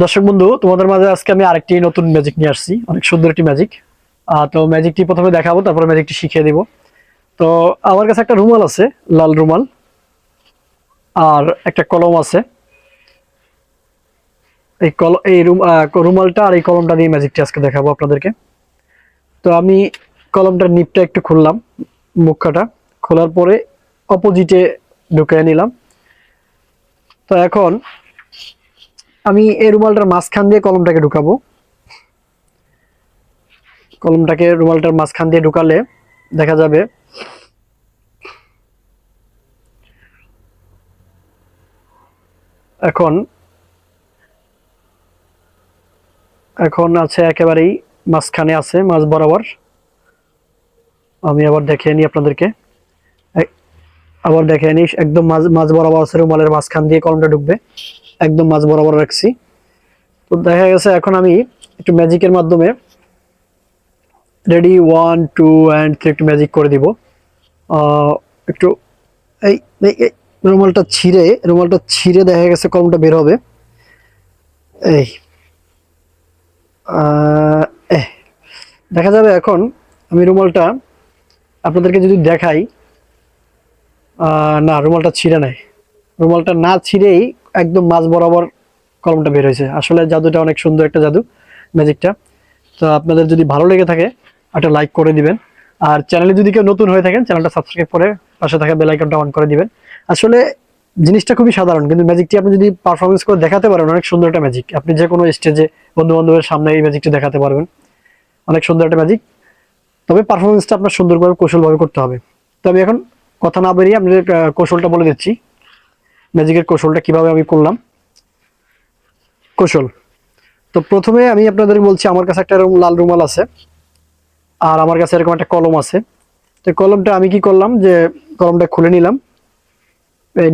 দর্শক বন্ধু, তোমাদের মাঝে আজকে আমি আরেকটি নতুন ম্যাজিক নিয়ে আসছি। অনেক সুন্দর একটি ম্যাজিক। তো ম্যাজিকটি প্রথমে দেখাবো, তারপরে ম্যাজিকটি শিখিয়ে দিব। তো আমার কাছে একটা রুমাল আছে, লাল রুমাল, আর একটা কলম আছে। রুমালটা আর এই কলমটা দিয়ে ম্যাজিকটি আজকে দেখাবো আপনাদেরকে। তো আমি কলমটার নিপটা একটু খুললাম, মুখটা খোলার পরে অপোজিটে ঢুকিয়ে নিলাম। তো এখন আমি এই রুমালটার মাঝখান দিয়ে কলমটাকে ঢুকাবো। কলমটাকে রুমালটার মাঝখান দিয়ে ঢুকালে দেখা যাবে এখন এখন আছে একেবারেই মাঝখানে আছে, মাঝ বরাবর। আমি আবার দেখিয়ে নিই আপনাদেরকে। আবার দেখিয়ে নিই, একদম মাঝ মাঝ বরাবর আছে, রুমালের মাঝখান দিয়ে কলমটা ঢুকবে। একদম মাঝ বরাবর রাখছি। তো দেখা গেছে এখন আমি একটু ম্যাজিকের মাধ্যমে রেডি 1 2 and 3 একটু ম্যাজিক করে দিব। একটু এই এই এই রুমালটা ছিঁড়ে দেখা গেছে কলমটা বের হবে। এই আহ, এহ, দেখা যাবে এখন আমি রুমালটা আপনাদেরকে যদি দেখাই। না, রুমালটা ছিঁড়ে নাই। রুমালটা না ছিঁড়েই একদম মাঝ বরাবর কলমটা বের হয়েছে। আসলে জাদুটা অনেক সুন্দর একটা জাদু, ম্যাজিকটা। তো আপনাদের যদি ভালো লেগে থাকে একটা লাইক করে দিবেন। আর চ্যানেলে যদি কেউ নতুন হয়ে থাকেন, চ্যানেলটা সাবস্ক্রাইব করে পাশে থাকা বেল আইকনটা অন করে দিবেন। আসলে জিনিসটা খুবই সাধারণ, কিন্তু ম্যাজিকটি আপনি যদি পারফরমেন্স করে দেখাতে পারেন, অনেক সুন্দর একটা ম্যাজিক। আপনি যে কোনো স্টেজে বন্ধু বান্ধবের সামনে এই ম্যাজিকটি দেখাতে পারবেন। অনেক সুন্দর একটা ম্যাজিক। তবে পারফরমেন্সটা আপনার সুন্দরভাবে কৌশলভাবে করতে হবে। তো আমি এখন কথা না বেরিয়ে আপনাদের কৌশলটা বলে দিচ্ছি, ম্যাজিকের কৌশলটা কিভাবে আমি করলাম। কৌশল, তো প্রথমে আমি আপনাদের বলছি, আমার কাছে একটা এরকম লাল রুমাল আছে, আর আমার কাছে এরকম একটা কলম আছে। তো কলমটা আমি কি করলাম যে কলমটা খুলে নিলাম,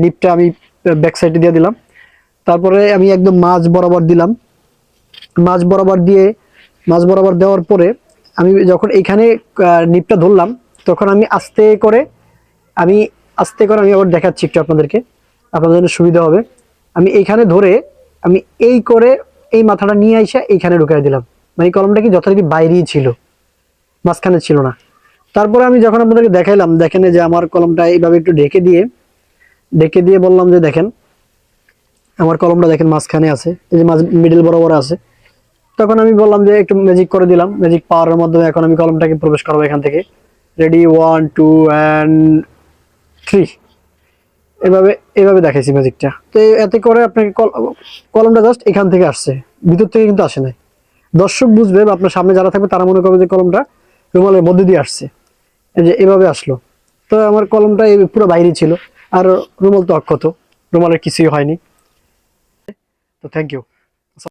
নিপটা আমি ব্যাক সাইডে দিয়ে দিলাম। তারপরে আমি একদম মাঝ বরাবর দিলাম। মাঝ বরাবর দিয়ে মাঝ বরাবর দেওয়ার পরে আমি যখন এইখানে নিপটা ধরলাম, তখন আমি আমি আস্তে করে আমি আবার দেখাচ্ছি একটু আপনাদেরকে, আপনাদের জন্য সুবিধা হবে। আমি এইখানে ধরে আমি এই করে এই মাথাটা নিয়ে এসে এইখানে ঢুকাই দিলাম। মানে কলমটা কি যথারীতি বাইরেই ছিল, মাঝখানে ছিল না। তারপরে আমি যখন আপনাদেরকে দেখাইলাম, দেখেন যে আমার কলমটা এইভাবে একটু ঢেকে দিয়ে বললাম যে দেখেন আমার কলমটা দেখেন মাঝখানে আছে, এই যে মাঝ মিডল বরাবর আছে। তখন আমি বললাম যে একটু ম্যাজিক করে দিলাম। ম্যাজিক পাওয়ারের মাধ্যমে এখন আমি কলমটাকে প্রবেশ করাবো এখান থেকে। রেডি 1 2 and 3, এভাবে এভাবে দেখাইছি ম্যাজিকটা। তো এতে করে আপনাকে কলমটা জাস্ট এখান থেকে আসছে, ভিতর থেকে কিন্তু আসে নাই। দর্শক বুঝবে বা আপনার সামনে যারা থাকবে তারা মনে করবে যে কলমটা রুমালের মধ্যে দিয়ে আসছে, এই যে এভাবে আসলো। তো আমার কলমটা পুরো বাইরে ছিল, আর রুমাল তো অক্ষত, রুমালের কিছুই হয়নি। তো থ্যাংক ইউ।